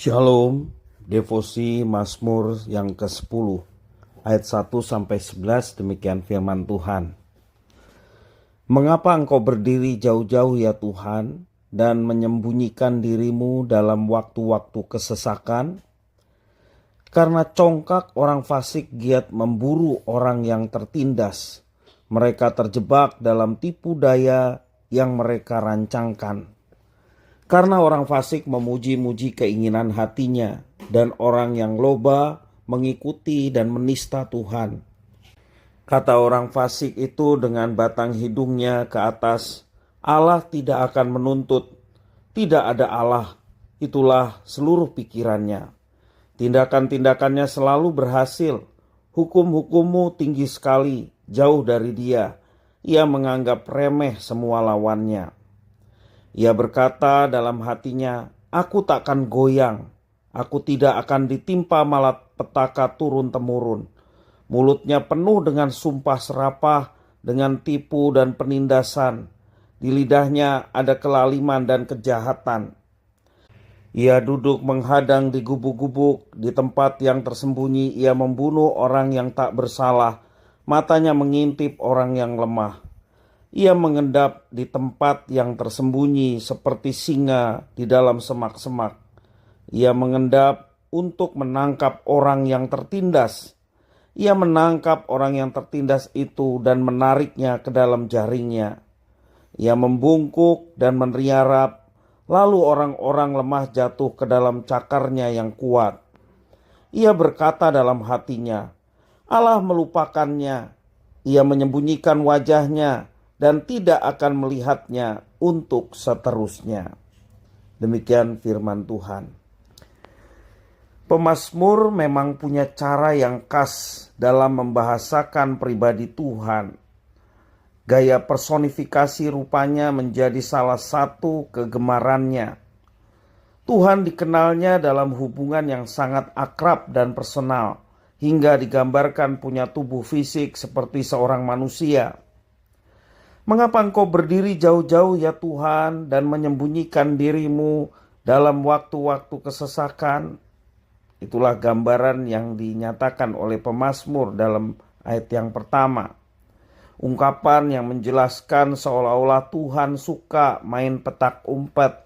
Shalom, devosi Mazmur yang ke-10 ayat 1-11. Demikian firman Tuhan. Mengapa engkau berdiri jauh-jauh ya Tuhan, dan menyembunyikan dirimu dalam waktu-waktu kesesakan? Karena congkak orang fasik giat memburu orang yang tertindas. Mereka terjebak dalam tipu daya yang mereka rancangkan. Karena orang fasik memuji-muji keinginan hatinya, dan orang yang loba mengikuti dan menista Tuhan. Kata orang fasik itu dengan batang hidungnya ke atas, Allah tidak akan menuntut, tidak ada Allah, itulah seluruh pikirannya. Tindakan-tindakannya selalu berhasil, hukum-hukummu tinggi sekali, jauh dari dia. Ia menganggap remeh semua lawannya. Ia berkata dalam hatinya, aku takkan goyang, aku tidak akan ditimpa malapetaka turun-temurun. Mulutnya penuh dengan sumpah serapah, dengan tipu dan penindasan. Di lidahnya ada kelaliman dan kejahatan. Ia duduk menghadang di gubuk-gubuk, di tempat yang tersembunyi ia membunuh orang yang tak bersalah, matanya mengintip orang yang lemah. Ia mengendap di tempat yang tersembunyi seperti singa di dalam semak-semak. Ia mengendap untuk menangkap orang yang tertindas. Ia menangkap orang yang tertindas itu dan menariknya ke dalam jaringnya. Ia membungkuk dan meriarap, lalu orang-orang lemah jatuh ke dalam cakarnya yang kuat. Ia berkata dalam hatinya, Allah melupakannya. Ia menyembunyikan wajahnya dan tidak akan melihatnya untuk seterusnya. Demikian firman Tuhan. Pemazmur memang punya cara yang khas dalam membahasakan pribadi Tuhan. Gaya personifikasi rupanya menjadi salah satu kegemarannya. Tuhan dikenalnya dalam hubungan yang sangat akrab dan personal, hingga digambarkan punya tubuh fisik seperti seorang manusia. Mengapa engkau berdiri jauh-jauh ya Tuhan, dan menyembunyikan dirimu dalam waktu-waktu kesesakan? Itulah gambaran yang dinyatakan oleh pemazmur dalam ayat yang pertama. Ungkapan yang menjelaskan seolah-olah Tuhan suka main petak umpet.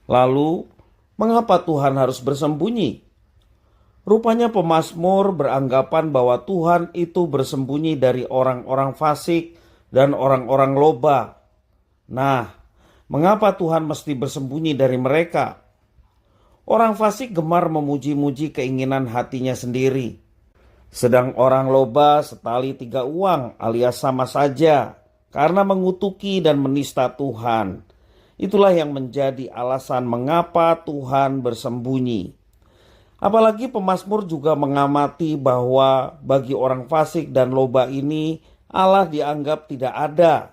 Lalu, mengapa Tuhan harus bersembunyi? Rupanya pemazmur beranggapan bahwa Tuhan itu bersembunyi dari orang-orang fasik dan orang-orang loba. Nah, mengapa Tuhan mesti bersembunyi dari mereka? Orang fasik gemar memuji-muji keinginan hatinya sendiri. Sedang orang loba setali 3 uang alias sama saja karena mengutuki dan menista Tuhan. Itulah yang menjadi alasan mengapa Tuhan bersembunyi. Apalagi pemazmur juga mengamati bahwa bagi orang fasik dan loba ini Allah dianggap tidak ada.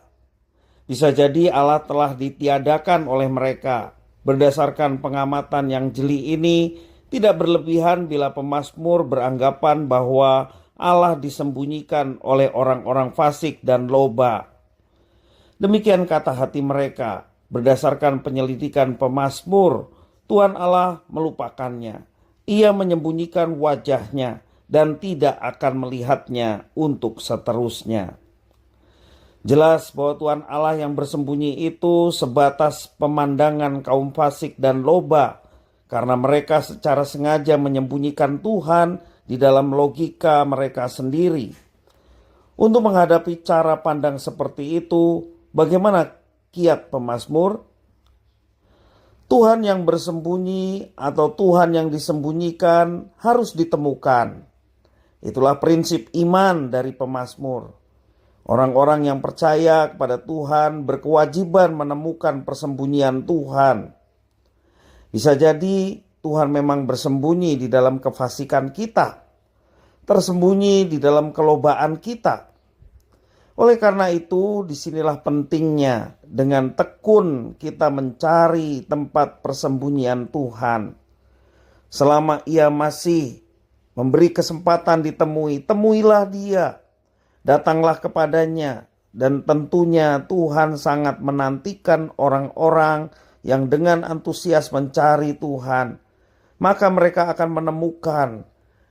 Bisa jadi Allah telah ditiadakan oleh mereka. Berdasarkan pengamatan yang jeli ini, tidak berlebihan bila pemazmur beranggapan bahwa Allah disembunyikan oleh orang-orang fasik dan loba. Demikian kata hati mereka. Berdasarkan penyelidikan pemazmur, Tuhan Allah melupakannya. Ia menyembunyikan wajahnya dan tidak akan melihatnya untuk seterusnya. Jelas bahwa Tuhan Allah yang bersembunyi itu sebatas pemandangan kaum fasik dan loba, karena mereka secara sengaja menyembunyikan Tuhan di dalam logika mereka sendiri. Untuk menghadapi cara pandang seperti itu, bagaimana kiat pemazmur? Tuhan yang bersembunyi atau Tuhan yang disembunyikan harus ditemukan. Itulah prinsip iman dari pemazmur. Orang-orang yang percaya kepada Tuhan berkewajiban menemukan persembunyian Tuhan. Bisa jadi Tuhan memang bersembunyi di dalam kefasikan kita, tersembunyi di dalam kelobaan kita. Oleh karena itu, disinilah pentingnya dengan tekun kita mencari tempat persembunyian Tuhan. Selama Ia masih memberi kesempatan ditemui, temuilah Dia. Datanglah kepadanya, dan tentunya Tuhan sangat menantikan orang-orang yang dengan antusias mencari Tuhan. maka mereka akan menemukan,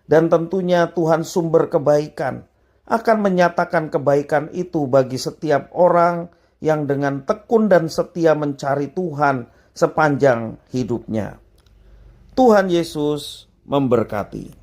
dan tentunya Tuhan sumber kebaikan akan menyatakan kebaikan itu bagi setiap orang yang dengan tekun dan setia mencari Tuhan sepanjang hidupnya. Tuhan Yesus memberkati.